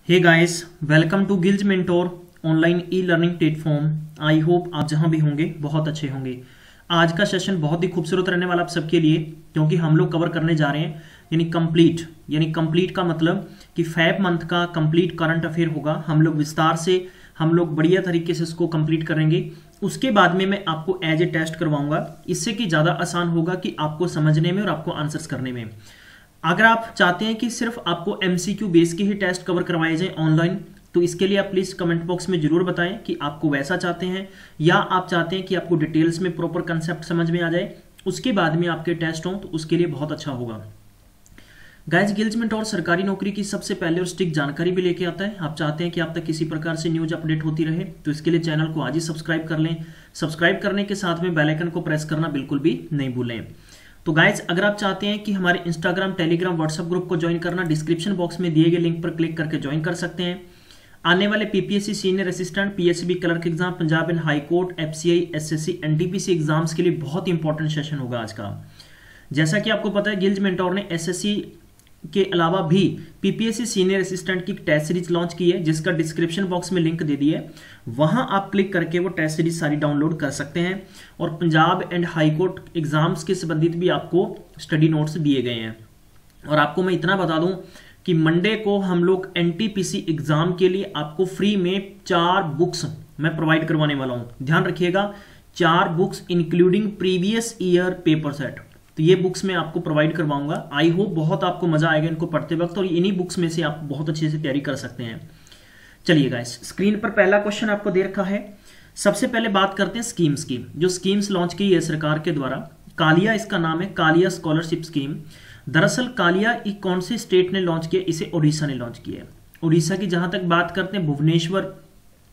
Hey guys, welcome to Gillz mentor online e learning platform. I hope आप जहां भी होंगे बहुत अच्छे होंगे। आज का सेशन बहुत ही खूबसूरत रहने वाला आप सबके लिए, क्योंकि हम लोग कवर करने जा रहे हैं यानी कंप्लीट का मतलब कि फैब मंथ का कंप्लीट करंट अफेयर होगा। हम लोग विस्तार से बढ़िया तरीके से इसको कंप्लीट करेंगे। उसके बाद में मैं आपको एज ए टेस्ट करवाऊंगा, इससे कि ज़्यादा आसान होगा कि आपको समझने में और आपको आंसर्स करने में। अगर आप चाहते हैं कि सिर्फ आपको एमसीक्यू बेस के ही टेस्ट कवर करवाए जाएं ऑनलाइन, तो इसके लिए आप प्लीज कमेंट बॉक्स में जरूर बताएं कि आपको वैसा चाहते हैं या आप चाहते हैं कि आपको डिटेल्स में प्रॉपर कंसेप्ट समझ में आ जाए, उसके बाद में आपके टेस्ट हों, तो उसके लिए बहुत अच्छा होगा। गाइस, गिल्ज मेंटोर सरकारी नौकरी की सबसे पहले और स्टिक जानकारी भी लेके आता है। आप चाहते हैं कि आप तक किसी प्रकार से न्यूज अपडेट होती रहे, तो इसके लिए चैनल को आज ही सब्सक्राइब कर लें। सब्सक्राइब करने के साथ में बेल आइकन को प्रेस करना बिल्कुल भी नहीं भूलें। तो गाइज, अगर आप चाहते हैं कि हमारे इंस्टाग्राम, टेलीग्राम, व्हाट्सएप ग्रुप को ज्वाइन करना, डिस्क्रिप्शन बॉक्स में दिए गए लिंक पर क्लिक करके ज्वाइन कर सकते हैं। आने वाले PPSC senior assistant, PSB clerk exam, Punjab and high court, FCI, SSC, NTPC exams के लिए बहुत इंपॉर्टेंट सेशन होगा आज का। जैसा कि आपको पता है, गिल्ज मेंटोर ने एसएससी के अलावा भी पीपीएससी सीनियर असिस्टेंट की टेस्ट सीरीज लॉन्च की है, जिसका डिस्क्रिप्शन बॉक्स में लिंक दे दिया है। वहां आप क्लिक करके वो टेस्ट सीरीज सारी डाउनलोड कर सकते हैं। और Punjab and high court exams के संबंधित भी आपको स्टडी नोट्स दिए गए हैं। और आपको मैं इतना बता दूं कि मंडे को हम लोग एनटीपीसी एग्जाम के लिए आपको फ्री में 4 बुक्स मैं प्रोवाइड करवाने वाला हूं। ध्यान रखिएगा, 4 books including previous year paper set, तो ये बुक्स मैं आपको प्रोवाइड करवाऊंगा। आई होप बहुत आपको मजा आएगा इनको पढ़ते वक्त, और इन्हीं बुक्स में से आप बहुत अच्छे से तैयारी कर सकते हैं। चलिए गाइस, स्क्रीन पर पहला क्वेश्चन आपको दे रखा है। सबसे पहले बात करते हैं स्कीम्स की। जो स्कीम्स लॉन्च की है सरकार के द्वारा, कालिया इसका नाम है, कालिया स्कॉलरशिप स्कीम। दरअसल कालिया कौन से स्टेट ने लॉन्च किया? इसे उड़ीसा ने लॉन्च किया है। उड़ीसा की जहां तक बात करते हैं, भुवनेश्वर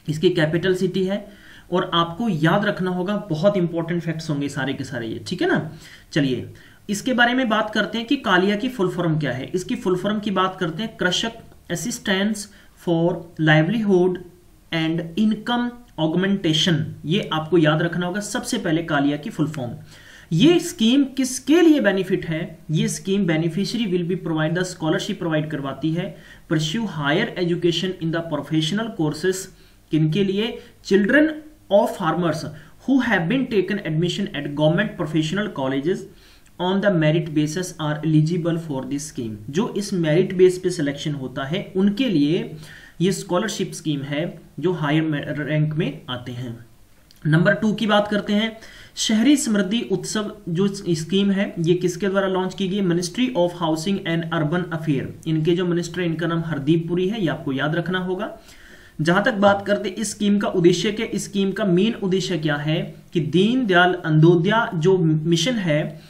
इसकी कैपिटल सिटी है। और आपको याद रखना होगा, बहुत इंपॉर्टेंट फैक्ट्स होंगे सारे के सारे ये, ठीक है ना। चलिए इसके बारे में बात करते हैं कि कालिया की फुल फॉर्म क्या है। इसकी फुल फॉर्म की बात करते हैं, कृषक assistance for livelihood and income augmentation. ये आपको याद रखना होगा सबसे पहले, कालिया की फुल फॉर्म। ये स्कीम किसके लिए बेनिफिट है? ये scheme beneficiary will be provide the scholarship provide करवाती है, pursue higher education in the professional courses. किनके लिए? Children of farmers who have been taken admission at government professional colleges on the merit basis are eligible for this scheme। जो इस merit base पे selection होता है उनके लिए ये स्कॉलरशिप स्कीम है, जो हायर रैंक में आते हैं। नंबर 2 की बात करते हैं, शहरी समृद्धि उत्सव जो स्कीम है, ये किसके द्वारा लॉन्च की गई? Ministry of housing and urban affair. इनके जो मिनिस्टर, इनका नाम हरदीप पुरी है, ये आपको याद रखना होगा। जहां तक बात करते इस स्कीम का उद्देश्य क्या, इस स्कीम का मेन उद्देश्य क्या है कि दीनदयाल अंत्योदय जो मिशन है,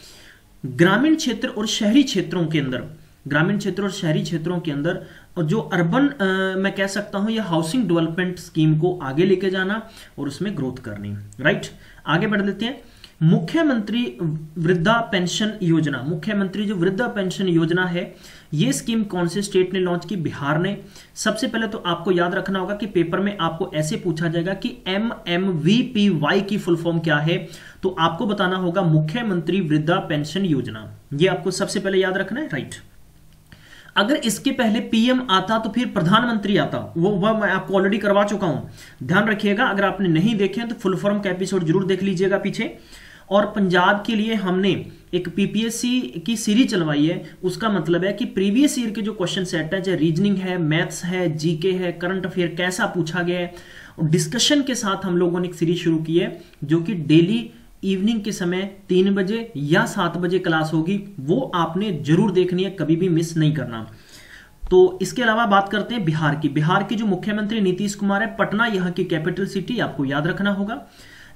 ग्रामीण क्षेत्र और शहरी क्षेत्रों के अंदर, ग्रामीण क्षेत्र और शहरी क्षेत्रों के अंदर, और जो अर्बन मैं कह सकता हूं, यह हाउसिंग डेवलपमेंट स्कीम को आगे लेके जाना और उसमें ग्रोथ करनी। राइट, आगे बढ़ लेते हैं। मुख्यमंत्री वृद्धा पेंशन योजना, मुख्यमंत्री जो वृद्धा पेंशन योजना है, ये स्कीम कौन से स्टेट ने लॉन्च की? बिहार ने। सबसे पहले तो आपको याद रखना होगा कि पेपर में आपको ऐसे पूछा जाएगा कि MMVPY की फुल फॉर्म क्या है, तो आपको बताना होगा मुख्यमंत्री वृद्धा पेंशन योजना। ये आपको सबसे पहले याद रखना है। राइट, अगर इसके पहले पीएम आता तो फिर प्रधानमंत्री आता, वो मैं आपको ऑलरेडी करवा चुका हूं। ध्यान रखिएगा, अगर आपने नहीं देखे तो फुल फॉर्म का एपिसोड जरूर देख लीजिएगा पीछे। और पंजाब के लिए हमने एक पीपीएससी की सीरीज चलवाई है। उसका मतलब है कि प्रीवियस ईयर के जो क्वेश्चन सेट है, चाहे रीजनिंग है, मैथ्स है, जीके है, करंट अफेयर कैसा पूछा गया है, और डिस्कशन के साथ हम लोगों ने एक सीरीज शुरू की है, जो कि डेली इवनिंग के समय 3 बजे या 7 बजे क्लास होगी। वो आपने जरूर देखनी है, कभी भी मिस नहीं करना। तो इसके अलावा बात करते हैं बिहार की। बिहार के जो मुख्यमंत्री नीतीश कुमार है, पटना यहाँ की कैपिटल सिटी, आपको याद रखना होगा।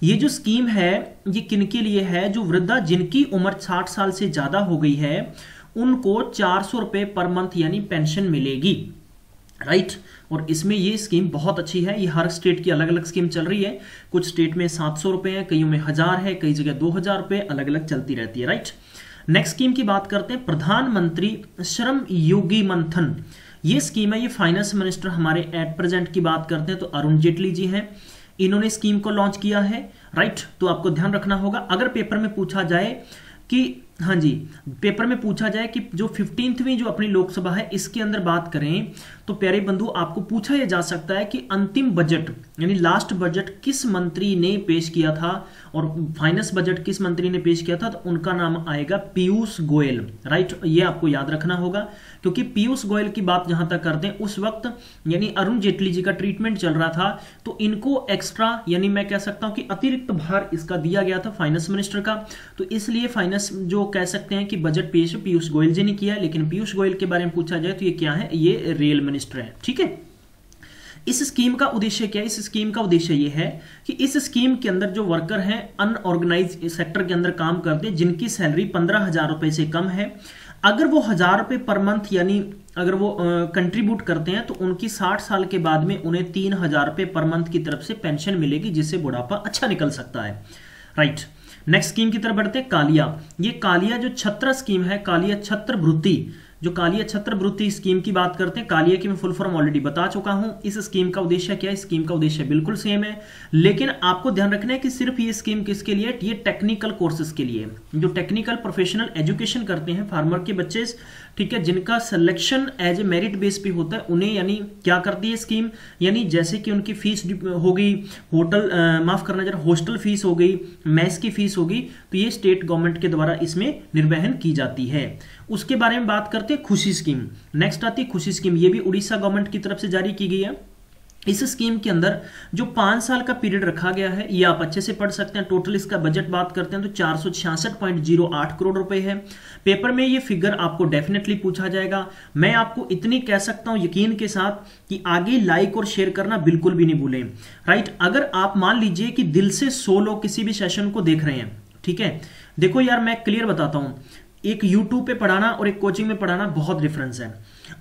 ये जो स्कीम है, ये किनके लिए है? जो वृद्धा जिनकी उम्र 60 साल से ज्यादा हो गई है, उनको 400 रुपए पर मंथ यानी पेंशन मिलेगी। राइट, और इसमें ये स्कीम बहुत अच्छी है। ये हर स्टेट की अलग अलग स्कीम चल रही है। कुछ स्टेट में 700 रुपए है, कईयों में 1000 है, कई जगह 2000 रुपए, अलग अलग चलती रहती है। राइट, नेक्स्ट स्कीम की बात करते हैं, प्रधानमंत्री श्रम योगी मंथन। ये स्कीम है, ये फाइनेंस मिनिस्टर हमारे एट प्रेजेंट की बात करते हैं तो अरुण जेटली जी हैं, इन्होंने स्कीम को लॉन्च किया है। राइट, तो आपको ध्यान रखना होगा, अगर पेपर में पूछा जाए कि हाँ जी, पेपर में पूछा जाए कि जो 15वीं जो अपनी लोकसभा है इसके अंदर बात करें तो प्यारे बंधु आपको पूछा यह जा सकता है कि अंतिम बजट यानी लास्ट बजट किस मंत्री ने पेश किया था और फाइनेंस बजट किस मंत्री ने पेश किया था, तो उनका नाम आएगा पीयूष गोयल। राइट, ये आपको याद रखना होगा क्योंकि पीयूष गोयल की बात जहां तक करते हैं उस वक्त यानी अरुण जेटली जी का ट्रीटमेंट चल रहा था, तो इनको एक्स्ट्रा यानी मैं कह सकता हूं कि अतिरिक्त भार इसका दिया गया था फाइनेंस मिनिस्टर का, तो इसलिए फाइनेंस जो कह सकते हैं कि बजट पेश पीयूष गोयल जी ने किया है। लेकिन पीयूष गोयल के बारे में पूछा जाए तो ये क्या है, ये रेल मिनिस्टर है। ठीक है, इस स्कीम का उद्देश्य क्या है? इस स्कीम का उद्देश्य ये है कि इस स्कीम के अंदर जो वर्कर हैं अनऑर्गेनाइज सेक्टर के अंदर काम करते हैं जिनकी सैलरी 15,000 रुपए से कम है, अगर वो 1,000 रुपए पर मंथ यानी अगर वो कंट्रीब्यूट करते हैं तो उनकी 60 साल के बाद में उन्हें 3,000 रुपए पर मंथ की तरफ से पेंशन मिलेगी जिससे बुढ़ापा अच्छा निकल सकता है। राइट, नेक्स्ट स्कीम की तरफ बढ़ते हैं, कालिया। ये कालिया जो छत्र स्कीम है, कालिया छत्रवृत्ति, जो कालिया छत्रवृत्ति स्कीम की बात करते हैं, कालिया की मैं फुल फॉर्म ऑलरेडी बता चुका हूं। इस स्कीम का उद्देश्य क्या है? स्कीम का उद्देश्य बिल्कुल सेम है, लेकिन आपको ध्यान रखना है कि सिर्फ ये स्कीम किसके लिए? ये टेक्निकल कोर्सेज के लिए, जो टेक्निकल प्रोफेशनल एजुकेशन करते हैं फार्मर के बच्चे, ठीक है, जिनका selection as a merit base पे होता है, उन्हें यानी क्या करती है स्कीम, यानी जैसे कि उनकी फीस हो गई, होटल माफ करना जरा, हॉस्टल फीस हो गई, मेस की फीस हो गई, तो ये स्टेट गवर्नमेंट के द्वारा इसमें निर्वहन की जाती है। उसके बारे में बात करते हैं खुशी स्कीम। नेक्स्ट आती है खुशी स्कीम, ये भी उड़ीसा गवर्नमेंट की तरफ से जारी की गई है। इस स्कीम के अंदर जो 5 साल का पीरियड रखा गया है ये आप अच्छे से पढ़ सकते हैं। टोटल इसका बजट बात करते हैं तो 466.08 करोड़ रुपए है। पेपर में ये फिगर आपको डेफिनेटली पूछा जाएगा। मैं आपको इतनी कह सकता हूं यकीन के साथ कि आगे लाइक और शेयर करना बिल्कुल भी नहीं भूलें। राइट, अगर आप मान लीजिए कि दिल से 100 लोग किसी भी सेशन को देख रहे हैं, ठीक है, देखो यार मैं क्लियर बताता हूं, एक YouTube पे पढ़ाना और एक कोचिंग में पढ़ाना बहुत डिफरेंस है।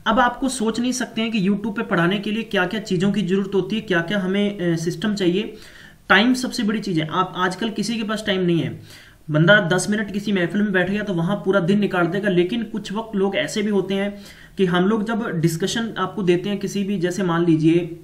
अब आपको सोच नहीं सकते हैं कि YouTube पे पढ़ाने के लिए क्या क्या चीज़ों की जरूरत होती है, क्या क्या हमें सिस्टम चाहिए। टाइम सबसे बड़ी चीज़ है। आप आजकल किसी के पास टाइम नहीं है, बंदा 10 मिनट किसी महफिल में बैठ गया तो वहां पूरा दिन निकाल देगा। लेकिन कुछ वक्त लोग ऐसे भी होते हैं कि हम लोग जब डिस्कशन आपको देते हैं किसी भी, जैसे मान लीजिए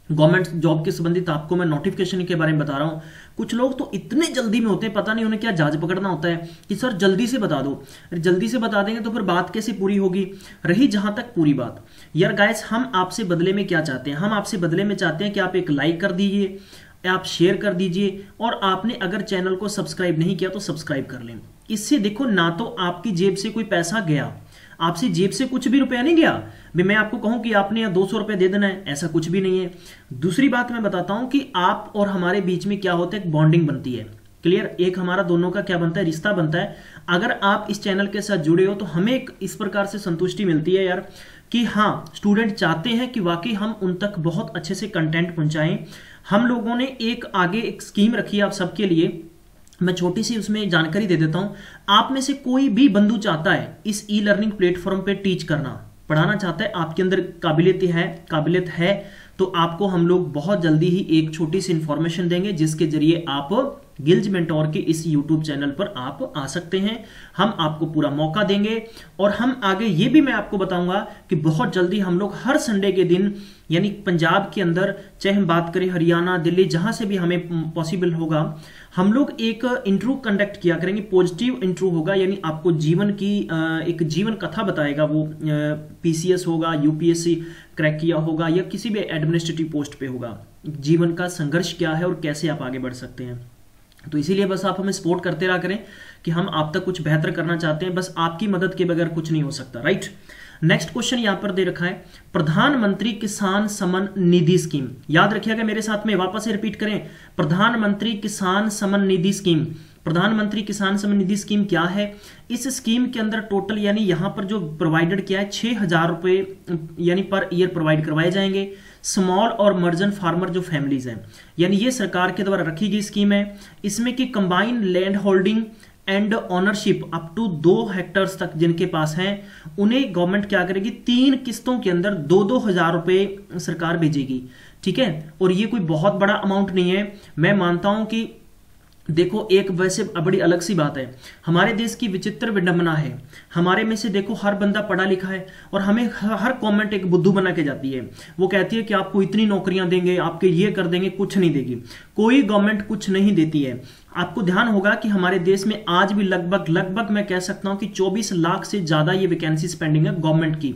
गवर्नमेंट जॉब के संबंधित आपको मैं नोटिफिकेशन के बारे में बता रहा हूं, कुछ लोग तो इतने जल्दी में होते हैं, पता नहीं उन्हें क्या जहाज पकड़ना होता है कि सर जल्दी से बता दो। जल्दी से बता देंगे तो फिर बात कैसे पूरी होगी। रही जहां तक पूरी बात, यार गाइस हम आपसे बदले में क्या चाहते हैं? हम आपसे बदले में चाहते हैं कि आप एक लाइक कर दीजिए, आप शेयर कर दीजिए, और आपने अगर चैनल को सब्सक्राइब नहीं किया तो सब्सक्राइब कर लें। इससे देखो ना तो आपकी जेब से कोई पैसा गया, आपसे जेब से कुछ भी रुपया नहीं गया भी मैं आपको कहूं कि आपने 200 रुपए दे देना है, ऐसा कुछ भी नहीं है। दूसरी बात मैं बताता हूं कि आप और हमारे बीच में क्या होता है, एक बॉन्डिंग बनती है। क्लियर, एक हमारा दोनों का क्या बनता है, रिश्ता बनता है। अगर आप इस चैनल के साथ जुड़े हो तो हमें एक इस प्रकार से संतुष्टि मिलती है यार कि हाँ, स्टूडेंट चाहते हैं कि वाकई हम उन तक बहुत अच्छे से कंटेंट पहुंचाएं। हम लोगों ने एक आगे एक स्कीम रखी है आप सबके लिए, मैं छोटी सी उसमें जानकारी दे देता हूं। आप में से कोई भी बंधु चाहता है इस ई लर्निंग प्लेटफॉर्म पे टीच करना, पढ़ाना चाहता है, आपके अंदर काबिलियत है तो आपको हम लोग बहुत जल्दी ही एक छोटी सी इंफॉर्मेशन देंगे जिसके जरिए आप गिल्ज मेंटोर के इस YouTube चैनल पर आप आ सकते हैं। हम आपको पूरा मौका देंगे और हम आगे ये भी मैं आपको बताऊंगा कि बहुत जल्दी हम लोग हर संडे के दिन यानी पंजाब के अंदर, चाहे हम बात करें हरियाणा, दिल्ली, जहां से भी हमें पॉसिबल होगा, हम लोग एक इंटरव्यू कंडक्ट किया करेंगे। पॉजिटिव इंटरव्यू होगा, यानी आपको जीवन की एक जीवन कथा बताएगा। वो PCS होगा, UPSC क्रैक किया होगा या किसी भी एडमिनिस्ट्रेटिव पोस्ट पे होगा। जीवन का संघर्ष क्या है और कैसे आप आगे बढ़ सकते हैं। तो इसीलिए बस आप हमें सपोर्ट करते रहा करें कि हम आप तक कुछ बेहतर करना चाहते हैं। बस आपकी मदद के बगैर कुछ नहीं हो सकता। राइट, नेक्स्ट क्वेश्चन यहां पर दे रखा है, प्रधानमंत्री किसान सम्मान निधि स्कीम। याद रखिएगा मेरे साथ में, वापस से रिपीट करें, प्रधानमंत्री किसान सम्मान निधि स्कीम। प्रधानमंत्री किसान सम्मान निधि स्कीम क्या है? इस स्कीम के अंदर टोटल यानी यहां पर जो प्रोवाइडेड किया है 6,000 रुपए यानी पर ईयर प्रोवाइड करवाए जाएंगे। स्मॉल और मर्जन फार्मर जो फैमिलीज हैं, यानी ये सरकार के द्वारा रखी गई स्कीम है। इसमें की combined land holding and ownership up to 2 hectares तक जिनके पास हैं, उन्हें गवर्नमेंट क्या करेगी, 3 किस्तों के अंदर 2-2 हजार रुपए सरकार भेजेगी। ठीक है, और ये कोई बहुत बड़ा अमाउंट नहीं है। मैं मानता हूं कि देखो एक वैसे बड़ी अलग सी बात है, हमारे देश की विचित्र विडंबना है, हमारे में से देखो हर बंदा पढ़ा लिखा है और हमें हर कमेंट एक बुद्धू बना के जाती है। वो कहती है कि आपको इतनी नौकरियां देंगे, आपके ये कर देंगे, कुछ नहीं देगी, कोई गवर्नमेंट कुछ नहीं देती है। आपको ध्यान होगा कि हमारे देश में आज भी लगभग मैं कह सकता हूं कि 24 लाख से ज्यादा ये वैकेंसी पेंडिंग है गवर्नमेंट की।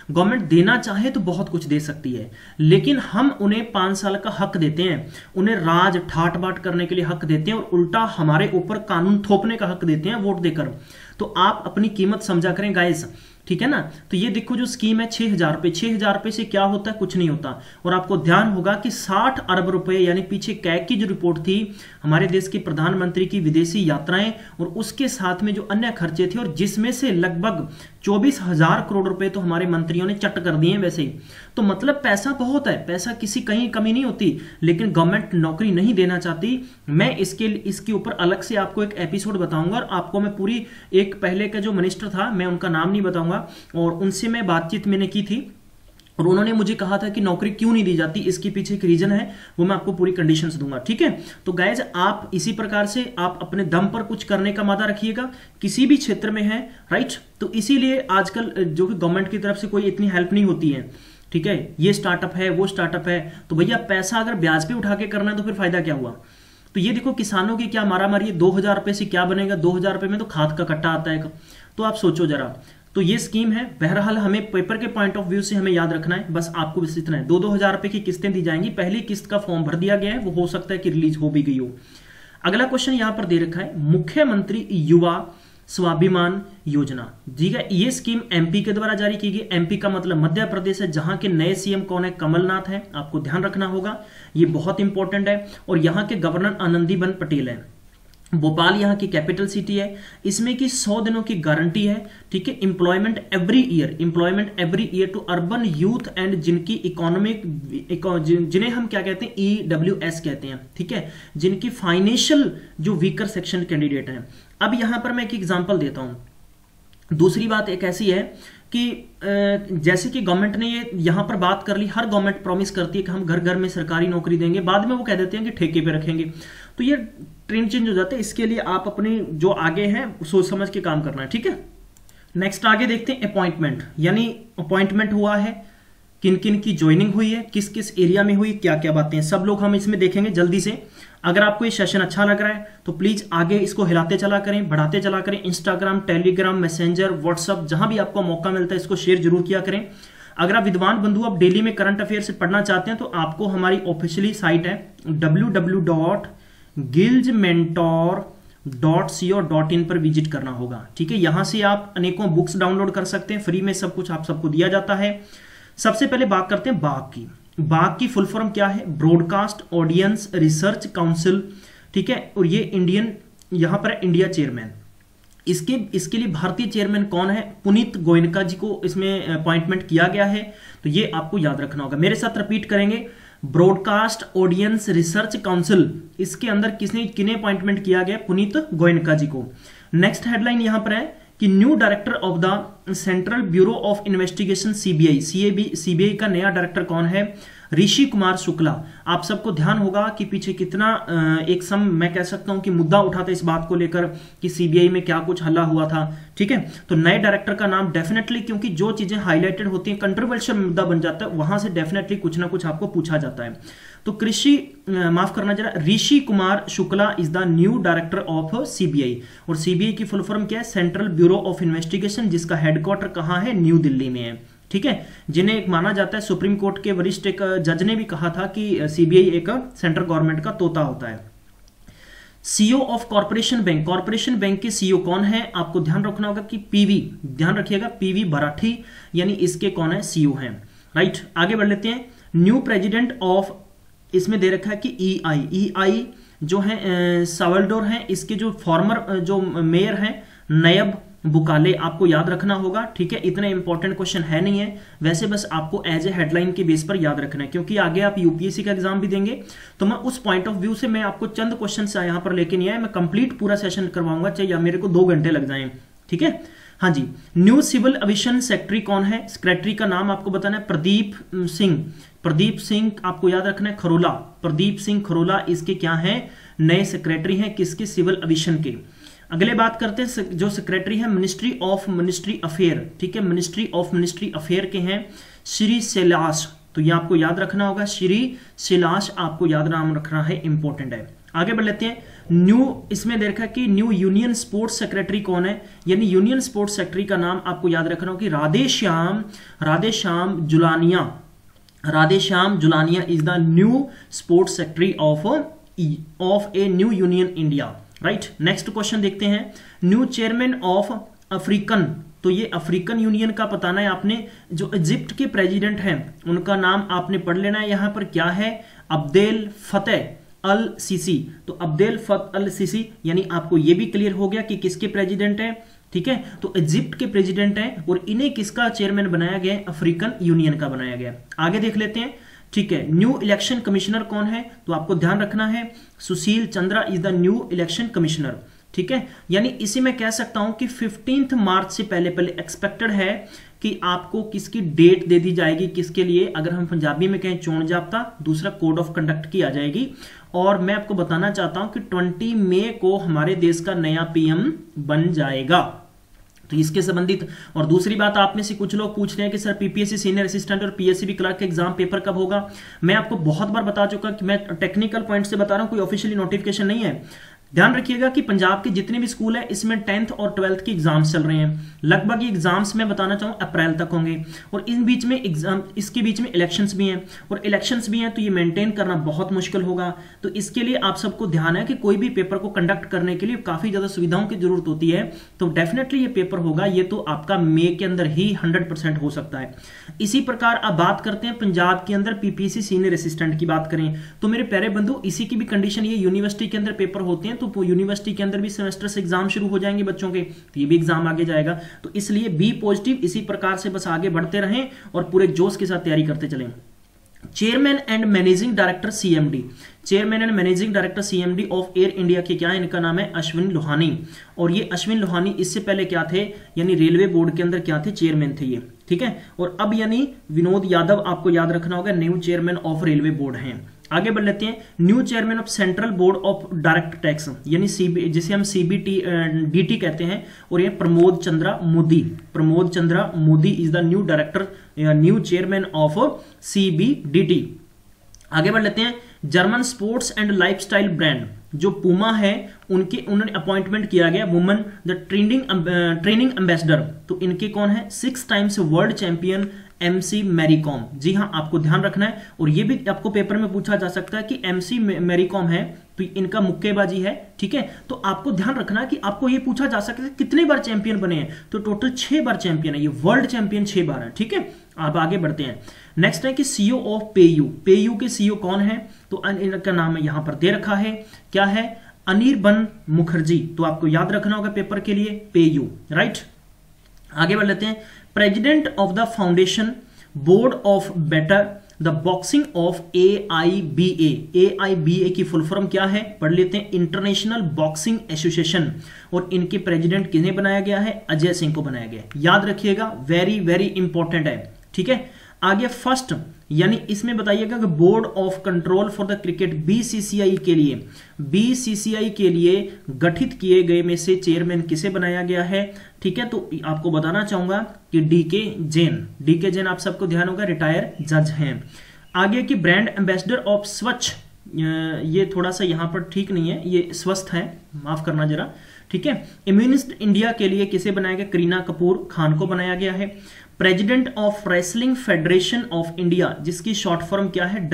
गवर्नमेंट देना चाहे तो बहुत कुछ दे सकती है, लेकिन हम उन्हें 5 साल का हक देते हैं, उन्हें राज ठाट बाट करने के लिए हक देते हैं और उल्टा हमारे ऊपर कानून थोपने का हक देते हैं वोट देकर। तो आप अपनी कीमत समझा करें गाइस, ठीक है ना। तो ये देखो जो स्कीम है 6,000 रुपए, 6,000 रुपए से क्या होता है, कुछ नहीं होता। और आपको ध्यान होगा कि 60 अरब रुपए, यानी पीछे कैग की जो रिपोर्ट थी हमारे देश के प्रधानमंत्री की विदेशी यात्राएं और उसके साथ में जो अन्य खर्चे थे, और जिसमें से लगभग 24,000 करोड़ रुपए तो हमारे मंत्रियों ने चट कर दिए वैसे ही। तो मतलब पैसा बहुत है, पैसा किसी कहीं कमी नहीं होती, लेकिन गवर्नमेंट नौकरी नहीं देना चाहती। मैं इसके ऊपर अलग से आपको एक एपिसोड बताऊंगा और आपको मैं पूरी, एक पहले का जो मिनिस्टर था मैं उनका नाम नहीं बताऊंगा, और उनसे मैं बातचीत मैंने की थी और उन्होंने मुझे कहा था कि नौकरी क्यों नहीं दी जाती, इसके पीछे एक रीजन है, वो मैं आपको पूरी कंडीशंस दूंगा, ठीक है। तो गाइज आप इसी प्रकार से आप अपने दम पर कुछ करने का मादा रखिएगा, किसी भी क्षेत्र में है, राइट। तो इसीलिए आजकल जो कि गवर्नमेंट की तरफ से कोई इतनी हेल्प नहीं होती है, ठीक है। ये स्टार्टअप है, वो स्टार्टअप है, तो भैया पैसा अगर ब्याज पे उठा के करना है तो फिर फायदा क्या हुआ। तो ये देखो किसानों की क्या मारामारी है, 2,000 रुपए से क्या बनेगा, 2,000 रुपए में तो खाद का कट्टा आता है। तो आप सोचो जरा। तो ये स्कीम है, बहरहाल हमें पेपर के पॉइंट ऑफ व्यू से हमें याद रखना है, बस आपको बस इतना है। 2-2 हजार रुपए की किस्तें दी जाएंगी, पहली किस्त का फॉर्म भर दिया गया है, वो हो सकता है कि रिलीज हो भी गई हो। अगला क्वेश्चन यहां पर दे रखा है, मुख्यमंत्री युवा स्वाभिमान योजना, ठीक है। ये स्कीम एमपी के द्वारा जारी की गई। एमपी का मतलब मध्य प्रदेश है, जहां के नए सीएम कौन है, कमलनाथ है, आपको ध्यान रखना होगा, ये बहुत इंपॉर्टेंट है। और यहाँ के गवर्नर आनंदीबेन पटेल है। भोपाल यहाँ की कैपिटल सिटी है। इसमें की 100 दिनों की गारंटी है, ठीक है। Employment every year to urban youth and जिनकी इकोनॉमिक, जिन्हें हम क्या कहते हैं, EWS कहते हैं, ठीक है, जिनकी फाइनेंशियल जो वीकर सेक्शन कैंडिडेट हैं। अब यहां पर मैं एक एग्जांपल देता हूं। दूसरी बात एक ऐसी है कि जैसे कि गवर्नमेंट ने ये यहां पर बात कर ली, हर गवर्नमेंट प्रॉमिस करती है कि हम घर घर में सरकारी नौकरी देंगे, बाद में वो कह देते हैं कि ठेके पे रखेंगे। तो ये ट्रेंड चेंज हो जाता है। इसके लिए आप अपनी जो आगे हैं सोच समझ के काम करना है, ठीक है। नेक्स्ट आगे देखते हैं अपॉइंटमेंट, यानी अपॉइंटमेंट हुआ है, किन किन की ज्वाइनिंग हुई है, किस किस एरिया में हुई, क्या क्या बातें, सब लोग हम इसमें देखेंगे जल्दी से। अगर आपको ये सेशन अच्छा लग रहा है तो प्लीज आगे इसको हिलाते चला करें, बढ़ाते चला करें। इंस्टाग्राम, टेलीग्राम, मैसेंजर, व्हाट्सअप, जहां भी आपको मौका मिलता है इसको शेयर जरूर किया करें। अगर आप विद्वान बंधु आप डेली में करंट अफेयर से पढ़ना चाहते हैं तो आपको हमारी ऑफिशियली साइट है www.gilgementor.co.in पर विजिट करना होगा, ठीक है। यहां से आप अनेकों बुक्स डाउनलोड कर सकते हैं, फ्री में सब कुछ आप सबको दिया जाता है। सबसे पहले बात करते हैं बाग की। बाग की फुल फॉर्म क्या है, ब्रॉडकास्ट ऑडियंस रिसर्च काउंसिल, ठीक है। और ये इंडियन, यहां पर इंडिया चेयरमैन, इसके लिए भारतीय चेयरमैन कौन है, पुनीत गोयनका जी को इसमें अपॉइंटमेंट किया गया है। तो ये आपको याद रखना होगा, मेरे साथ रिपीट करेंगे। ब्रॉडकास्ट ऑडियंस रिसर्च काउंसिल, इसके अंदर किन्हें अपॉइंटमेंट किया गया, पुनीत गोयनका जी को। नेक्स्ट हेडलाइन यहां पर है कि new director of the central bureau of investigation CBI का नया डायरेक्टर कौन है, ऋषि कुमार शुक्ला। आप सबको ध्यान होगा कि पीछे कितना मैं कह सकता हूं कि मुद्दा उठा था इस बात को लेकर कि सीबीआई में क्या कुछ हल्ला हुआ था, ठीक है। तो नए डायरेक्टर का नाम डेफिनेटली, क्योंकि जो चीजें हाईलाइटेड होती हैं, कंट्रोवर्शियल मुद्दा बन जाता है, वहां से डेफिनेटली कुछ ना कुछ आपको पूछा जाता है। तो माफ करना जरा, Rishi Kumar Shukla is the new director of CBI. और सीबीआई की फुल फॉर्म क्या है, सेंट्रल ब्यूरो ऑफ इन्वेस्टिगेशन, जिसका हेडक्वार्टर कहां है, न्यू दिल्ली में है, ठीक है। जिन्हें एक माना जाता है, सुप्रीम कोर्ट के वरिष्ठ एक जज ने भी कहा था कि सीबीआई एक सेंट्रल गवर्नमेंट का तोता होता है। CEO of corporation bank, corporation bank के सीईओ कौन है, आपको ध्यान रखना होगा कि पीवी, ध्यान रखिएगा, पीवी बराठी, यानी इसके कौन है, सीईओ हैं, राइट। आगे बढ़ लेते हैं। न्यू प्रेसिडेंट ऑफ, इसमें दे रखा है कि ईआई जो है साल्वाडोर है, इसके जो फॉर्मर जो मेयर हैं नयब बुकाले, आपको याद रखना होगा, ठीक है। इतने इंपॉर्टेंट क्वेश्चन है नहीं है वैसे, बस आपको एज ए हेडलाइन के बेस पर याद रखना है, क्योंकि आगे आप यूपीएससी का एग्जाम भी देंगे। तो मैं उस पॉइंट ऑफ व्यू से मैं आपको चंद क्वेश्चन यहां पर लेके नहीं आया, मैं कंप्लीट पूरा सेशन करवाऊंगा, चाहे या मेरे को 2 घंटे लग जाएं, ठीक है। हाँ जी, न्यू सिविल एविएशन सेक्रेटरी कौन है? सेक्रेटरी का नाम आपको बताना है प्रदीप सिंह। प्रदीप सिंह आपको याद रखना है, खरोला। प्रदीप सिंह खरोला इसके क्या हैं? नए सेक्रेटरी हैं, किसके? सिविल एविएशन के। अगले बात करते हैं जो सेक्रेटरी है मिनिस्ट्री अफेयर, ठीक है, मिनिस्ट्री अफेयर के हैं श्री शैलाश। तो ये आपको याद रखना होगा, श्री शैलाश आपको याद नाम रखना है, इंपॉर्टेंट है। आगे बढ़ लेते हैं। न्यू इसमें देखा कि न्यू यूनियन स्पोर्ट्स सेक्रेटरी कौन है? यानी यूनियन स्पोर्ट्स सेक्रेटरी का नाम आपको याद रखना होगा कि Radheshyam Julania. Radheshyam Julania is the new sports secretary of a new union India, right. Next question देखते हैं। न्यू चेयरमैन ऑफ अफ्रीकन, तो ये अफ्रीकन यूनियन का बताना है आपने। जो इजिप्ट के प्रेसिडेंट हैं उनका नाम आपने पढ़ लेना है। यहां पर क्या है? अब्देल फतेह अल सीसी। तो अब्देल फतेह अल सीसी, यानी आपको ये भी क्लियर हो गया कि किसके प्रेसिडेंट है, ठीक है। तो इजिप्ट के प्रेसिडेंट हैं और इन्हें किसका चेयरमैन बनाया गया? अफ्रीकन यूनियन का बनाया गया। आगे देख लेते हैं, ठीक है। न्यू इलेक्शन कमिश्नर कौन है? तो आपको ध्यान रखना है Sushil Chandra is the new election commissioner, ठीक है। यानी इसी में कह सकता हूं कि 15 मार्च से पहले एक्सपेक्टेड है कि आपको किसकी डेट दे दी जाएगी, किसके लिए? अगर हम पंजाबी में कहें चोण जाब्ता, दूसरा कोड ऑफ कंडक्ट की आ जाएगी। और मैं आपको बताना चाहता हूं कि 20 मई को हमारे देश का नया पीएम बन जाएगा। तो इसके संबंधित। और दूसरी बात, आप में से कुछ लोग पूछ रहे हैं कि सर पीपीएससी सीनियर असिस्टेंट और पीएससीबी क्लर्क का एग्जाम पेपर कब होगा? मैं आपको बहुत बार बता चुका कि मैं टेक्निकल पॉइंट से बता रहा हूं, कोई ऑफिशियली नोटिफिकेशन नहीं है। ध्यान रखिएगा कि पंजाब के जितने भी स्कूल है इसमें 10th और 12th के एग्जाम्स चल रहे हैं। लगभग ये एग्जाम्स मैं बताना चाहूँ अप्रैल तक होंगे और इन बीच में एग्जाम, इसके बीच में इलेक्शंस भी हैं और इलेक्शंस भी हैं, तो ये मेंटेन करना बहुत मुश्किल होगा। तो इसके लिए आप सबको ध्यान है कि कोई भी पेपर को कंडक्ट करने के लिए काफी ज्यादा सुविधाओं की जरूरत होती है। तो डेफिनेटली ये पेपर होगा, ये तो आपका मई के अंदर ही 100% हो सकता है। इसी प्रकार अब बात करते हैं पंजाब के अंदर पीपीएससी सीनियर असिस्टेंट की बात करें तो मेरे प्यारे बंधु, इसी की भी कंडीशन ये यूनिवर्सिटी के अंदर पेपर होते हैं, तो यूनिवर्सिटी के अंदर भी सेमेस्टर से एग्जाम शुरू हो जाएंगे बच्चों के, तो ये भी एग्जाम आगे जाएगा। तो इसलिए बी पॉजिटिव, इसी प्रकार से बस आगे बढ़ते रहें और पूरे जोश के साथ तैयारी करते चलें। Chairman and managing director CMD, chairman and managing director CMD of air India के क्या है? इनका नाम है अश्विन लोहानी। और ये अश्विन लोहानी इससे पहले क्या थे? यानी रेलवे बोर्ड के अंदर क्या थे? चेयरमैन थे ये, ठीक है। और अब यानी विनोद यादव आपको याद रखना होगा, new chairman of railway board हैं। आगे बढ़ लेते हैं। New chairman of central board of direct tax, यानी जिसे हम डीटी कहते हैं, और ये Pramod Chandra Modi is the new director, new chairman of CBDT. आगे बढ़ लेते हैं। German sports and lifestyle brand जो पूमा है उन्होंने अपॉइंटमेंट किया गया वुमेन द ट्रेनिंग एम्बेसडर। तो इनके कौन है? 6 times world champion MC Mary Kom. जी हाँ, आपको ध्यान रखना है और ये भी आपको पेपर में पूछा जा सकता है कि एमसी मैरी कॉम है तो इनका मुक्केबाजी है, ठीक है। तो आपको ध्यान रखना है कि आपको ये पूछा जा सकता है कितने बार चैंपियन बने हैं, तो टोटल 6 बार चैंपियन है, ये वर्ल्ड चैंपियन 6 बार है, ठीक है। आप आगे बढ़ते हैं। नेक्स्ट है कि सीईओ ऑफ पेयू के सीईओ कौन है? तो इनका नाम यहां पर दे रखा है, क्या है? अनिर्बन मुखर्जी। तो आपको याद रखना होगा पेपर के लिए पेयू, राइट। आगे बढ़ लेते हैं। President of the foundation board of better the boxing of AIBA। AIBA की फुल फॉर्म क्या है? पढ़ लेते हैं, इंटरनेशनल बॉक्सिंग एसोसिएशन। और इनके प्रेसिडेंट किन्हें बनाया गया है? अजय सिंह को बनाया गया। याद रखिएगा, वेरी वेरी इंपॉर्टेंट है, ठीक है। आगे फर्स्ट, यानी इसमें बताइएगा कि board of control for the cricket BCCI के लिए गठित किए गए में से चेयरमैन किसे बनाया गया है? ठीक है, तो आपको बताना चाहूंगा कि डीके जैन आप सबको ध्यान होगा, रिटायर जज हैं। आगे की ब्रांड एम्बेसडर ऑफ स्वच्छ, ये थोड़ा सा यहां पर ठीक नहीं है, ये स्वस्थ है, माफ करना जरा, ठीक है। इम्यूनिस्ट इंडिया के लिए किसे बनाया गया? करीना कपूर खान को बनाया गया है। President of wrestling federation of India, जिसकी शॉर्ट फॉर्म क्या है?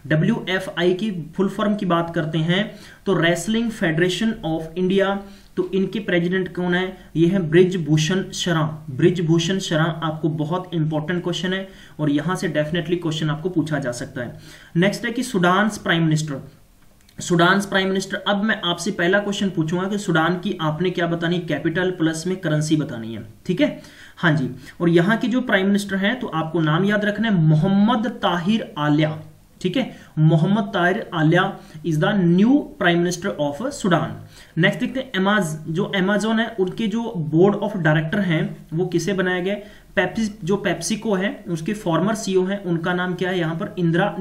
WFI की फुल फॉर्म की बात करते हैं तो रेसलिंग फेडरेशन ऑफ इंडिया। तो इनके प्रेसिडेंट कौन है? ये है ब्रिजभूषण शरण। आपको बहुत इंपॉर्टेंट क्वेश्चन है और यहां से डेफिनेटली क्वेश्चन आपको पूछा जा सकता है। नेक्स्ट है कि सूडान प्राइम मिनिस्टर। अब मैं आपसे पहला क्वेश्चन पूछूंगा कि सूडान की आपने क्या बतानी? कैपिटल प्लस में करेंसी बतानी है, ठीक है। हाँ जी, और यहां की जो प्राइम मिनिस्टर हैं तो आपको नाम याद रखना है, मोहम्मद ताहिर आलिया। ठीक है, Mohamed Tahir Ayala is the new prime minister of Sudan. Next देखते हैं जो अमेजोन है उनके जो बोर्ड ऑफ डायरेक्टर हैं वो किसे बनाया गया? जो पेप्सिको है उसके फॉर्मर सीईओ हैं, उनका नाम क्या है यहाँ पर? इंदिरा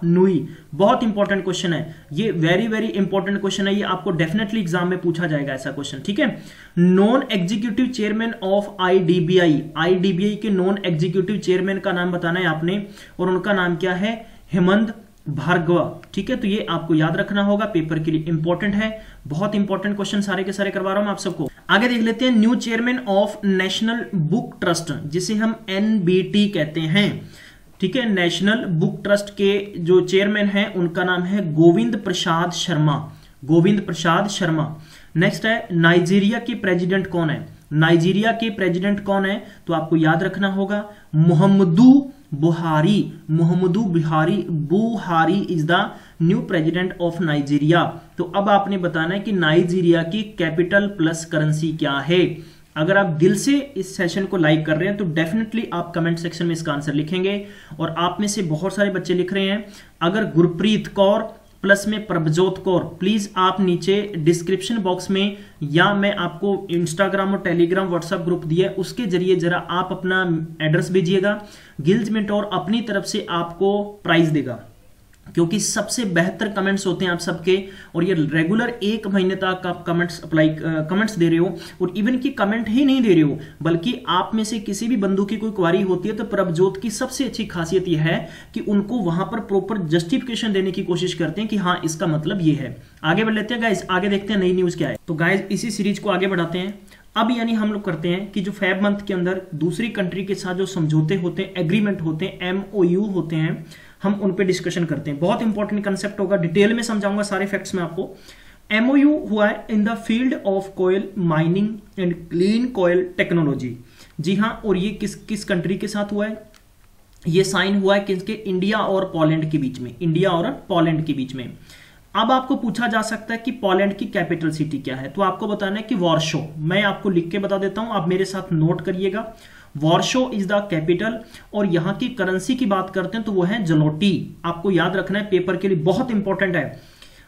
नूई। बहुत इंपॉर्टेंट क्वेश्चन है ये, वेरी वेरी इंपॉर्टेंट क्वेश्चन है ये, आपको डेफिनेटली एग्जाम में पूछा जाएगा ऐसा क्वेश्चन, ठीक है। Non executive chairman of IDBI के नॉन एग्जीक्यूटिव चेयरमैन का नाम बताना है आपने, और उनका नाम क्या है? हेमंत भार्गवा, ठीक है। तो ये आपको याद रखना होगा, पेपर के लिए इंपॉर्टेंट है, बहुत इंपॉर्टेंट क्वेश्चन सारे के सारे करवा रहा हूं मैं आप सबको। आगे देख लेते हैं new chairman of national book trust, जिसे हम एनबीटी कहते हैं, ठीक है। नेशनल बुक ट्रस्ट के जो चेयरमैन हैं उनका नाम है गोविंद प्रसाद शर्मा। नेक्स्ट है नाइजीरिया के प्रेसिडेंट कौन है? तो आपको याद रखना होगा मुहम्मदू बुहारी is the new president of Nigeria. तो अब आपने बताना है कि नाइजीरिया की कैपिटल प्लस करेंसी क्या है। अगर आप दिल से इस सेशन को लाइक कर रहे हैं तो डेफिनेटली आप कमेंट सेक्शन में इसका आंसर लिखेंगे, और आप में से बहुत सारे बच्चे लिख रहे हैं अगर गुरप्रीत कौर प्लस में प्रभजोत कौर, प्लीज आप नीचे डिस्क्रिप्शन बॉक्स में या मैं आपको इंस्टाग्राम और टेलीग्राम व्हाट्सएप ग्रुप दिया है उसके जरिए जरा आप अपना एड्रेस भेजिएगा। गिल्ज मेंटोर अपनी तरफ से आपको प्राइज देगा, क्योंकि सबसे बेहतर कमेंट्स होते हैं आप सबके, और ये रेगुलर 1 महीने तक आप कमेंट्स दे रहे हो, और इवन की कमेंट ही नहीं दे रहे हो बल्कि आप में से किसी भी बंधु की कोई क्वारी होती है तो प्रभजोत की सबसे अच्छी खासियत यह है कि उनको वहां पर प्रॉपर जस्टिफिकेशन देने की कोशिश करते हैं कि हाँ इसका मतलब ये है। आगे बढ़ लेते हैं गाइस, आगे देखते हैं नई न्यूज क्या है। तो गाइस इसी सीरीज को आगे बढ़ाते हैं। अब यानी हम लोग करते हैं कि जो फेब मंथ के अंदर दूसरी कंट्री के साथ जो समझौते होते हैं, एग्रीमेंट होते हैं, MOU होते हैं, हम उन पे डिस्कशन करते हैं। बहुत इंपॉर्टेंट कंसेप्ट होगा, डिटेल में समझाऊंगा सारे फैक्ट्स में आपको। MOU हुआ है in the field of coal mining and clean coal technology. जी हाँ, और ये किस कंट्री के साथ हुआ है? ये साइन हुआ है किसके? इंडिया और पोलैंड के बीच में। अब आपको पूछा जा सकता है कि पोलैंड की कैपिटल सिटी क्या है, तो आपको बताना है कि वार्शो। मैं आपको लिख के बता देता हूं, आप मेरे साथ नोट करिएगा। वार्शो इज द कैपिटल, और यहां की करेंसी की बात करते हैं तो वो है जलोटी। आपको याद रखना है, पेपर के लिए बहुत इंपॉर्टेंट है।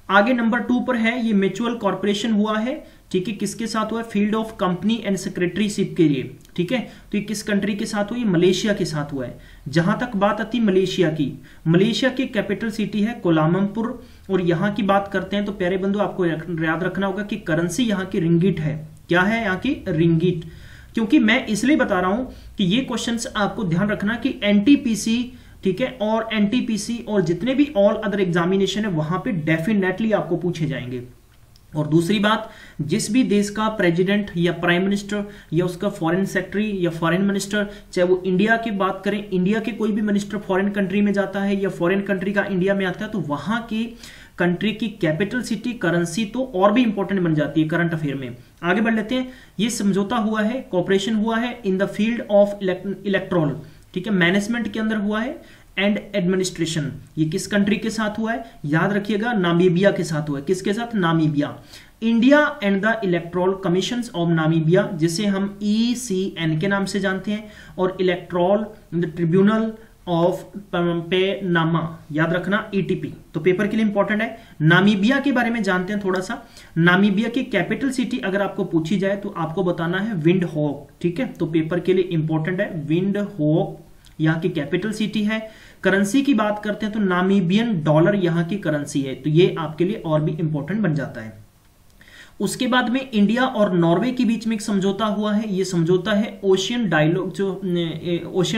आगे नंबर 2 पर है ये म्यूचुअल कॉर्पोरेशन हुआ है, ठीक है। किसके साथ हुआ है? Field of company and secretaryship के लिए, ठीक है। तो ये किस कंट्री के साथ हुआ? ये मलेशिया के साथ हुआ है। जहां तक बात आती मलेशिया की कैपिटल सिटी है कोलालमपुर, और यहां की बात करते हैं तो प्यारे बंधु आपको याद रखना होगा कि करेंसी यहां की रिंगिट है। क्या है यहाँ की? रिंगिट। क्योंकि मैं इसलिए बता रहा हूं कि ये क्वेश्चंस आपको ध्यान रखना कि एनटीपीसी, ठीक है, और एनटीपीसी और जितने भी ऑल अदर एग्जामिनेशन है वहां पे डेफिनेटली आपको पूछे जाएंगे। और दूसरी बात, जिस भी देश का प्रेसिडेंट या प्राइम मिनिस्टर या उसका फॉरेन सेक्रेटरी या फॉरेन मिनिस्टर, चाहे वो इंडिया की बात करें, इंडिया के कोई भी मिनिस्टर फॉरेन कंट्री में जाता है या फॉरेन कंट्री का इंडिया में आता है, तो वहां की कंट्री की कैपिटल सिटी करेंसी तो और भी इंपॉर्टेंट बन जाती है करंट अफेयर में। आगे बढ़ लेते हैं। ये समझौता हुआ है, कॉपरेशन हुआ है in the field of electoral, ठीक है, मैनेजमेंट के अंदर हुआ है, एंड एडमिनिस्ट्रेशन। ये किस कंट्री के साथ हुआ है? याद रखिएगा, नामीबिया के साथ हुआ है। किसके साथ? Namibia. India and the electoral commission of Namibia, जिसे हम ECN के नाम से जानते हैं, और इलेक्ट्रॉल ट्रिब्यूनल ऑफ पनामा, याद रखना ETP। तो पेपर के लिए इंपॉर्टेंट है। नामीबिया के बारे में जानते हैं थोड़ा सा। नामीबिया की कैपिटल सिटी अगर आपको पूछी जाए तो आपको बताना है विंडहोक, ठीक है। तो पेपर के लिए इंपॉर्टेंट है विंडहोक, यहाँ की कैपिटल सिटी है। करेंसी की बात करते हैं तो नामीबियन डॉलर यहाँ की करेंसी है, तो ये आपके लिए और भी इंपॉर्टेंट बन जाता है। उसके बाद में इंडिया और नॉर्वे के बीच में एक समझौता हुआ है। ये समझौता है ओशियन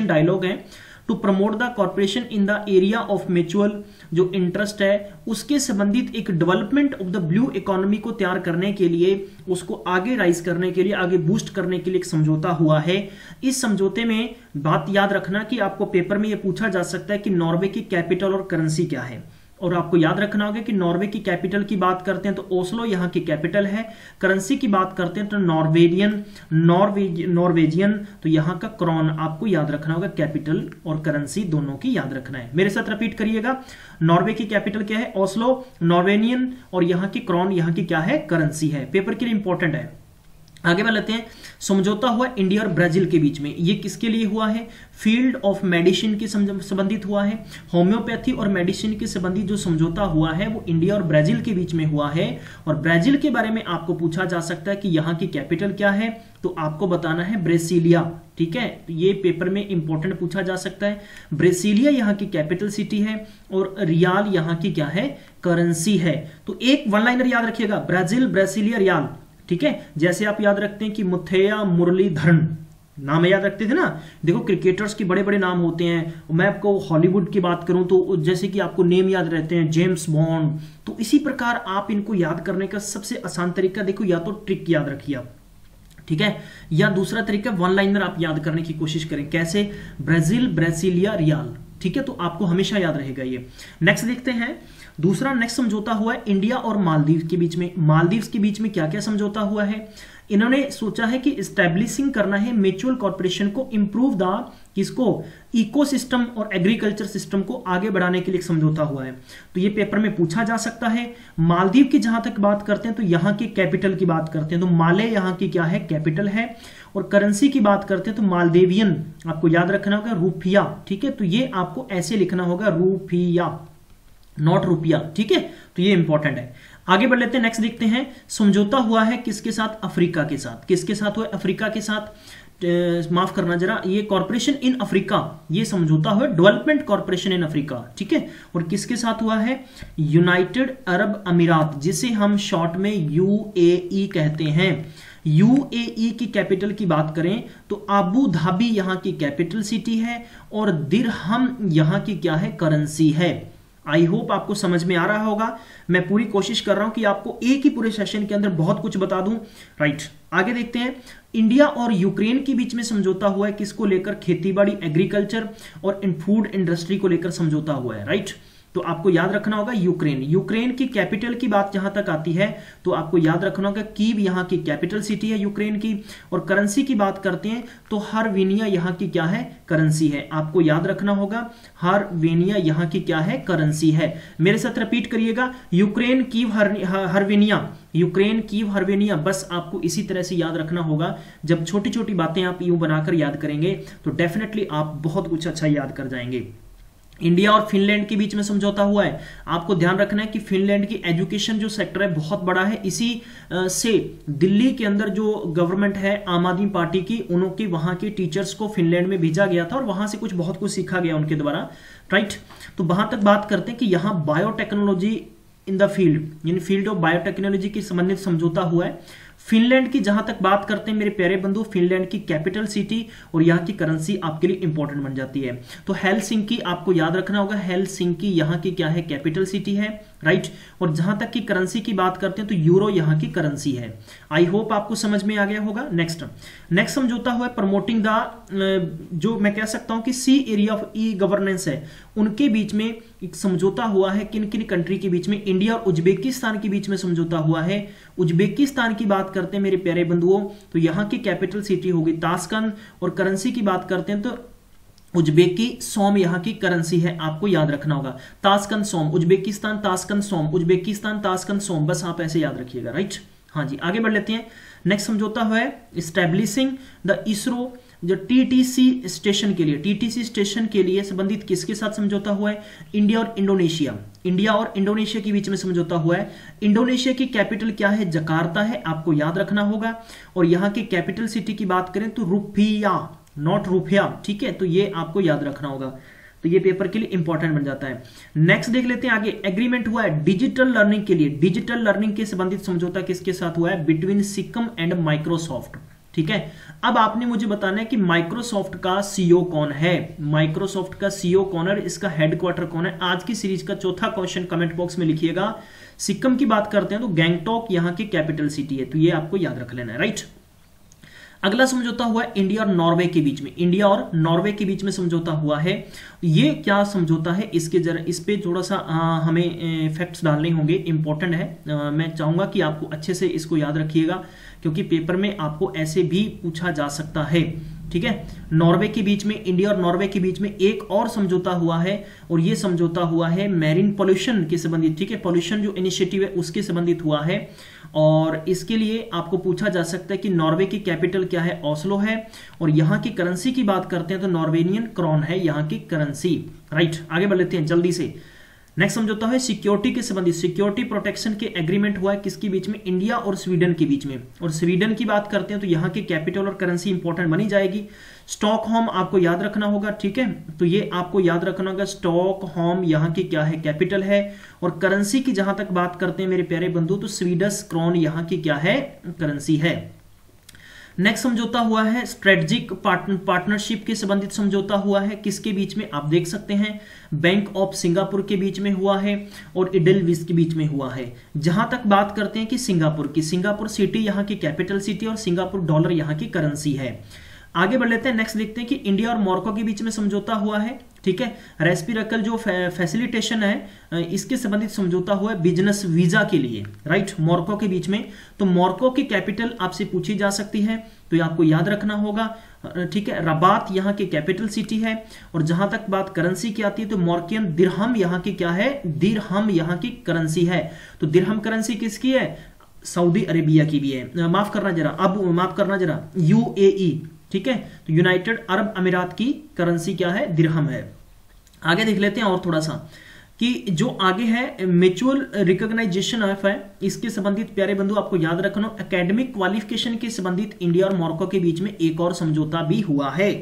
डायलॉग है to promote the corporation in the area of mutual जो इंटरेस्ट है, उसके संबंधित एक development of the blue economy को तैयार करने के लिए, उसको आगे राइज करने के लिए, आगे बूस्ट करने के लिए एक समझौता हुआ है। इस समझौते में बात याद रखना कि आपको पेपर में यह पूछा जा सकता है कि नॉर्वे की कैपिटल और करेंसी क्या है, और आपको याद रखना होगा कि नॉर्वे की कैपिटल की बात करते हैं तो ओस्लो यहाँ की कैपिटल है। करेंसी की बात करते हैं तो नॉर्वेजियन, तो यहाँ का क्रॉन आपको याद रखना होगा। कैपिटल और करेंसी दोनों की याद रखना है। मेरे साथ रिपीट करिएगा, नॉर्वे की कैपिटल क्या है? ओस्लो, नॉर्वेनियन, और यहाँ की क्रॉन यहाँ की क्या है? करेंसी है। पेपर के लिए इंपॉर्टेंट है। आगे बढ़ लेते हैं। समझौता हुआ इंडिया और ब्राजील के बीच में, ये किसके लिए हुआ है? फील्ड ऑफ मेडिसिन के संबंधित हुआ है। होम्योपैथी और मेडिसिन के संबंधित जो समझौता हुआ है वो इंडिया और ब्राजील के बीच में हुआ है। और ब्राजील के बारे में आपको पूछा जा सकता है कि यहाँ की कैपिटल क्या है, तो आपको बताना है ब्रेसिलिया। ठीक है, तो ये पेपर में इंपॉर्टेंट पूछा जा सकता है। ब्रेसिलिया यहाँ की कैपिटल सिटी है और रियाल यहाँ की क्या है? करेंसी है। तो एक वन लाइनर याद रखिएगा, ब्राजील, ब्रेसिलिया, रियाल। ठीक है, जैसे आप याद रखते हैं कि मुथैया मुरलीधरन, नाम याद रखते थे ना। देखो क्रिकेटर्स के बड़े बड़े नाम होते हैं। मैं आपको हॉलीवुड की बात करूं तो जैसे कि आपको नेम याद रहते हैं, जेम्स बॉन्ड। तो इसी प्रकार आप इनको याद करने का सबसे आसान तरीका देखो, या तो ट्रिक याद रखिए आप, ठीक है, या दूसरा तरीका वन लाइनर आप याद करने की कोशिश करें। कैसे? ब्राजील, ब्रेसिलिया, रियाल। ठीक है, तो आपको हमेशा याद रहेगा ये। नेक्स्ट देखते हैं, दूसरा नेक्स्ट समझौता हुआ है इंडिया और मालदीव के बीच में। मालदीव के बीच में क्या क्या समझौता हुआ है? इन्होंने सोचा है कि इस्टेब्लिशिंग करना है म्यूचुअल कॉर्पोरेशन को, इंप्रूव द किसको? इकोसिस्टम और एग्रीकल्चर सिस्टम को आगे बढ़ाने के लिए समझौता हुआ है। तो ये पेपर में पूछा जा सकता है। मालदीव की जहां तक बात करते हैं तो यहाँ की कैपिटल की बात करते हैं तो माले यहाँ की क्या है? कैपिटल है। और करेंसी की बात करते हैं तो मालदेवियन आपको याद रखना होगा, रुपया। ठीक है, तो ये आपको ऐसे लिखना होगा, रुपया, नॉट रुपया। ठीक है, तो ये इंपॉर्टेंट है। आगे बढ़ लेते हैं, नेक्स्ट देखते हैं। समझौता हुआ है किसके साथ? अफ्रीका के साथ। किसके साथ हुआ? अफ्रीका के साथ। माफ करना जरा, ये कॉर्पोरेशन इन अफ्रीका, ये समझौता हुआ डेवलपमेंट कॉर्पोरेशन इन अफ्रीका। ठीक है, और किसके साथ हुआ है? यूनाइटेड अरब अमीरात, जिसे हम शॉर्ट में यूएई कहते हैं। यूएई की कैपिटल की बात करें तो अबू धाबी यहाँ की कैपिटल सिटी है और दिरहम यहाँ की क्या है? करेंसी है। आई होप आपको समझ में आ रहा होगा। मैं पूरी कोशिश कर रहा हूं कि आपको एक ही पूरे सेशन के अंदर बहुत कुछ बता दूं। राइट, आगे देखते हैं। इंडिया और यूक्रेन के बीच में समझौता हुआ है किसको लेकर? खेतीबाड़ी, एग्रीकल्चर और फूड इंडस्ट्री को लेकर समझौता हुआ है। राइट, तो आपको याद रखना होगा यूक्रेन। यूक्रेन की कैपिटल की बात जहां तक आती है तो आपको याद रखना होगा कीव यहाँ की कैपिटल सिटी है यूक्रेन की। और करेंसी की बात करते हैं तो हर्वेनिया यहाँ की क्या है? करेंसी है। आपको याद रखना होगा हर्वेनिया यहाँ की क्या है? करेंसी है। मेरे साथ रिपीट करिएगा, यूक्रेन कीव हर्वेनिया, यूक्रेन कीव हर्वेनिया। बस आपको इसी तरह से याद रखना होगा। जब छोटी छोटी बातें आप यूं बनाकर याद करेंगे तो डेफिनेटली आप बहुत कुछ अच्छा याद कर जाएंगे। इंडिया और फिनलैंड के बीच में समझौता हुआ है। आपको ध्यान रखना है कि फिनलैंड की एजुकेशन जो सेक्टर है बहुत बड़ा है। इसी से दिल्ली के अंदर जो गवर्नमेंट है आम आदमी पार्टी की, उनके वहां के टीचर्स को फिनलैंड में भेजा गया था और वहां से बहुत कुछ सीखा गया उनके द्वारा। राइट, तो वहां तक बात करते हैं कि यहाँ बायोटेक्नोलॉजी इन द फील्ड, यानी फील्ड ऑफ बायोटेक्नोलॉजी के संबंधित समझौता हुआ है। फिनलैंड की जहां तक बात करते हैं मेरे प्यारे बंधु, फिनलैंड की कैपिटल सिटी और यहाँ की करेंसी आपके लिए इंपॉर्टेंट बन जाती है। तो हेलसिंकी आपको याद रखना होगा, हेलसिंकी यहाँ की क्या है? कैपिटल सिटी है। राइट, और जहां तक की करेंसी की बात करते हैं तो यूरो यहाँ की करेंसी है। आई होप आपको समझ में आ गया होगा। नेक्स्ट समझौता हुआ है प्रमोटिंग द, जो मैं कह सकता हूं कि सी एरिया ऑफ ई गवर्नेंस है, उनके बीच में एक समझौता हुआ है। किन किन कंट्री के बीच में? इंडिया और उज्बेकिस्तान के बीच में समझौता हुआ है। उज्बेकिस्तान की बात करते हैं मेरे प्यारे बंधुओं तो यहाँ की कैपिटल सिटी होगी ताशकंद। और करेंसी की बात करते हैं तो उज्बेकी सोम यहाँ की करेंसी है। आपको याद रखना होगा, ताशकंद सोम, उज्बेकिस्तान ताशकंद सोम, उज्बेकिस्तान ताशकंद सोम, बस आप ऐसे याद रखिएगा। राइट, हाँ जी, आगे बढ़ लेते हैं। नेक्स्ट समझौता है इस्टेब्लिशिंग द इसरो, जो टीटीसी स्टेशन के लिए, टीटीसी स्टेशन के लिए संबंधित किसके साथ समझौता हुआ है? इंडिया और इंडोनेशिया। इंडिया और इंडोनेशिया के बीच में समझौता हुआ है। इंडोनेशिया की कैपिटल क्या है? जकार्ता है। आपको याद रखना होगा। और यहाँ की कैपिटल सिटी की बात करें तो रुपया, नॉट रुपया। ठीक है, तो ये आपको याद रखना होगा। तो ये पेपर के लिए इंपॉर्टेंट बन जाता है। नेक्स्ट देख लेते हैं आगे। एग्रीमेंट हुआ है डिजिटल लर्निंग के लिए। डिजिटल लर्निंग के संबंधित समझौता किसके साथ हुआ है? Between Sikkim and Microsoft. ठीक है, अब आपने मुझे बताना है कि माइक्रोसॉफ्ट का सीईओ कौन है? माइक्रोसॉफ्ट का सीईओ कौन है? इसका हेडक्वार्टर कौन है? आज की सीरीज का चौथा क्वेश्चन कमेंट बॉक्स में लिखिएगा। सिक्किम की बात करते हैं तो गैंगटॉक यहाँ की कैपिटल सिटी है। तो ये आपको याद रख लेना है। राइट, अगला समझौता हुआ है इंडिया और नॉर्वे के बीच में। इंडिया और नॉर्वे के बीच में समझौता हुआ है। ये क्या समझौता है? इसके जरा इस पे थोड़ा सा हमें फैक्ट्स डालने होंगे, इंपॉर्टेंट है। मैं चाहूंगा कि आपको अच्छे से इसको याद रखिएगा क्योंकि पेपर में आपको ऐसे भी पूछा जा सकता है। ठीक है, नॉर्वे के बीच में, इंडिया और नॉर्वे के बीच में एक और समझौता हुआ है और ये समझौता हुआ है मैरीन पॉल्यूशन के संबंधित। ठीक है, पॉल्यूशन जो इनिशिएटिव है उसके संबंधित हुआ है। और इसके लिए आपको पूछा जा सकता है कि नॉर्वे की कैपिटल क्या है, ओस्लो है। और यहाँ की करेंसी की बात करते हैं तो नॉर्वेनियन क्रॉन है यहाँ की करेंसी। राइट, आगे बढ़ लेते हैं जल्दी से। नेक्स्ट समझौता है सिक्योरिटी के संबंधित, सिक्योरिटी प्रोटेक्शन के एग्रीमेंट हुआ है किसके बीच में, इंडिया और स्वीडन के बीच में। और स्वीडन की बात करते हैं तो यहाँ की कैपिटल और करेंसी इंपॉर्टेंट बनी जाएगी, स्टॉकहोम आपको याद रखना होगा, ठीक है। तो ये आपको याद रखना होगा, स्टॉकहोम यहाँ की क्या है, कैपिटल है। और करेंसी की जहां तक बात करते हैं मेरे प्यारे बंधु तो स्वीडिश क्रॉन यहाँ की क्या है, करेंसी है। नेक्स्ट समझौता हुआ है स्ट्रेटेजिक पार्टनरशिप के संबंधित समझौता हुआ है किसके बीच में, आप देख सकते हैं बैंक ऑफ सिंगापुर के बीच में हुआ है और इडेलविस के बीच में हुआ है। जहां तक बात करते हैं कि सिंगापुर की, सिंगापुर सिटी यहाँ की कैपिटल सिटी और सिंगापुर डॉलर यहाँ की करेंसी है। आगे बढ़ लेते हैं, नेक्स्ट देखते हैं कि इंडिया और मोरक्को के बीच में समझौता हुआ है, ठीक है। रेस्पिरकल जो फैसिलिटेशन है इसके संबंधित समझौता हुआ है बिजनेस वीजा के लिए, राइट, मोरक्को के बीच में। तो मोरक्को की कैपिटल आपसे पूछी जा सकती है तो ये आपको याद रखना होगा, ठीक है। रबात यहाँ की कैपिटल सिटी है। और जहां तक बात करेंसी की आती है तो मोरक्कियन दिरहम यहाँ की क्या है, दिरहम यहाँ की करेंसी है। तो दिरहम करेंसी किसकी है, सऊदी अरेबिया की भी है, माफ करना जरा यूएई, ठीक है। तो यूनाइटेड अरब अमीरात की करेंसी क्या है, दिरहम है। आगे देख लेते हैं और थोड़ा सा कि जो आगे है म्यूचुअल रिकॉग्नाइजेशन ऑफ है इसके संबंधित प्यारे बंधु आपको याद रखना, एकेडमिक क्वालिफिकेशन के संबंधित इंडिया और मोरक्को के बीच में एक और समझौता भी हुआ है।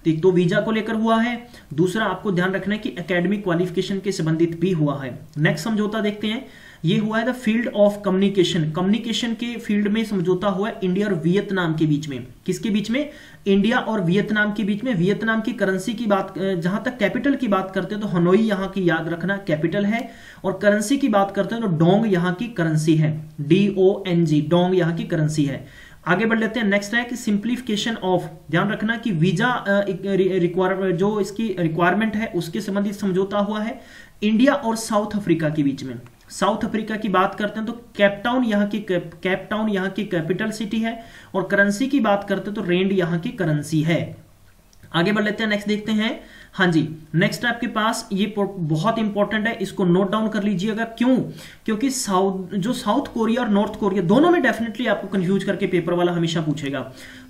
तो एक तो वीजा को लेकर हुआ है, दूसरा आपको ध्यान रखना है कि एकेडमिक क्वालिफिकेशन के संबंधित भी हुआ है। नेक्स्ट समझौता देखते हैं, ये हुआ है the field of communication, communication के फील्ड में समझौता हुआ है इंडिया और वियतनाम के बीच में। किसके बीच में, इंडिया और वियतनाम के बीच में। वियतनाम की करेंसी की बात, जहां तक कैपिटल की बात करते हैं तो हनोई यहाँ की याद रखना कैपिटल है। और करेंसी की बात करते हैं तो डोंग यहाँ की करेंसी है, DONG, डोंग यहाँ की करेंसी है। आगे बढ़ लेते हैं, नेक्स्ट है कि सिंप्लीफिकेशन ऑफ, ध्यान रखना कि वीजा जो इसकी रिक्वायरमेंट है उसके संबंधित समझौता हुआ है इंडिया और साउथ अफ्रीका के बीच में। साउथ अफ्रीका की बात करते हैं तो केपटाउन यहाँ की कैपिटल सिटी है। और करेंसी की बात करते हैं तो रेंड यहाँ की करेंसी है। आगे बढ़ लेते हैं, नेक्स्ट देखते हैं। हाँ जी, नेक्स्ट आपके पास ये बहुत इंपॉर्टेंट है, इसको नोट डाउन कर लीजिएगा। क्यों, क्योंकि साउथ कोरिया और नॉर्थ कोरिया दोनों में डेफिनेटली आपको कंफ्यूज करके पेपर वाला हमेशा पूछेगा।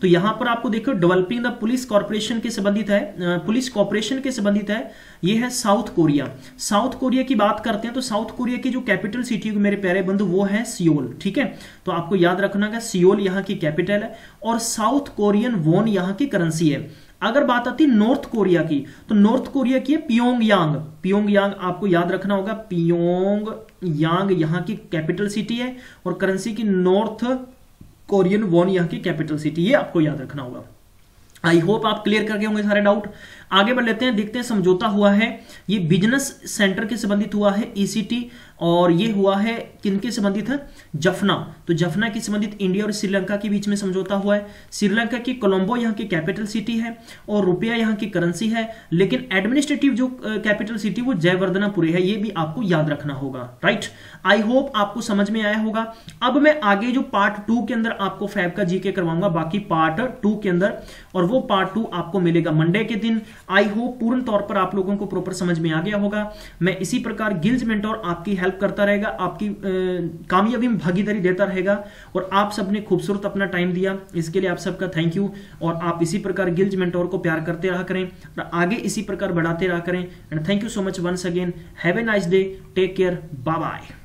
तो यहां पर आपको देखो डेवलपिंग द पुलिस कॉर्पोरेशन के संबंधित है, पुलिस कॉर्पोरेशन के संबंधित है, ये है साउथ कोरिया। साउथ कोरिया की बात करते हैं तो साउथ कोरिया की जो कैपिटल सिटी है मेरे प्यारे बंधु वो है सियोल, ठीक है। तो आपको याद रखना है सियोल यहाँ की कैपिटल है और साउथ कोरियन वॉन यहाँ की करेंसी है। अगर बात आती नॉर्थ कोरिया की तो नॉर्थ कोरिया की है पियोंगयांग, आपको याद रखना होगा पियोंगयांग यहाँ की कैपिटल सिटी है और करेंसी की नॉर्थ कोरियन वॉन यहाँ की कैपिटल सिटी, ये आपको याद रखना होगा। आई होप आप क्लियर करके होंगे सारे डाउट। आगे बढ़ लेते हैं, देखते हैं समझौता हुआ है ये बिजनेस सेंटर के संबंधित हुआ है ECT और ये हुआ है किनके संबंधित है, जफना। तो जफना के संबंधित इंडिया और श्रीलंका के बीच में समझौता हुआ है। श्रीलंका की कोलंबो यहाँ की कैपिटल सिटी है और रुपया यहाँ की करेंसी है, लेकिन एडमिनिस्ट्रेटिव जो कैपिटल सिटी वो जयवर्धनापुरी है, ये भी आपको याद रखना होगा, राइट। आई होप आपको समझ में आया होगा। अब मैं आगे जो पार्ट 2 के अंदर आपको फैब का जीके करवाऊंगा, बाकी पार्ट 2 के अंदर, और वो पार्ट 2 आपको मिलेगा मंडे के दिन। आई होप पूर्ण तौर पर आप लोगों को प्रॉपर समझ में आ गया होगा। मैं इसी प्रकार गिल्ज मेंटोर आपकी हेल्प करता रहेगा, आपकी कामयाबी में भागीदारी देता रहेगा और आप सबने खूबसूरत अपना टाइम दिया, इसके लिए आप सबका थैंक यू। और आप इसी प्रकार गिल्ज मेंटोर को प्यार करते रहा करें और आगे इसी प्रकार बढ़ाते रहा करें। And thank you so much once again. Have a nice day, take care, bye bye.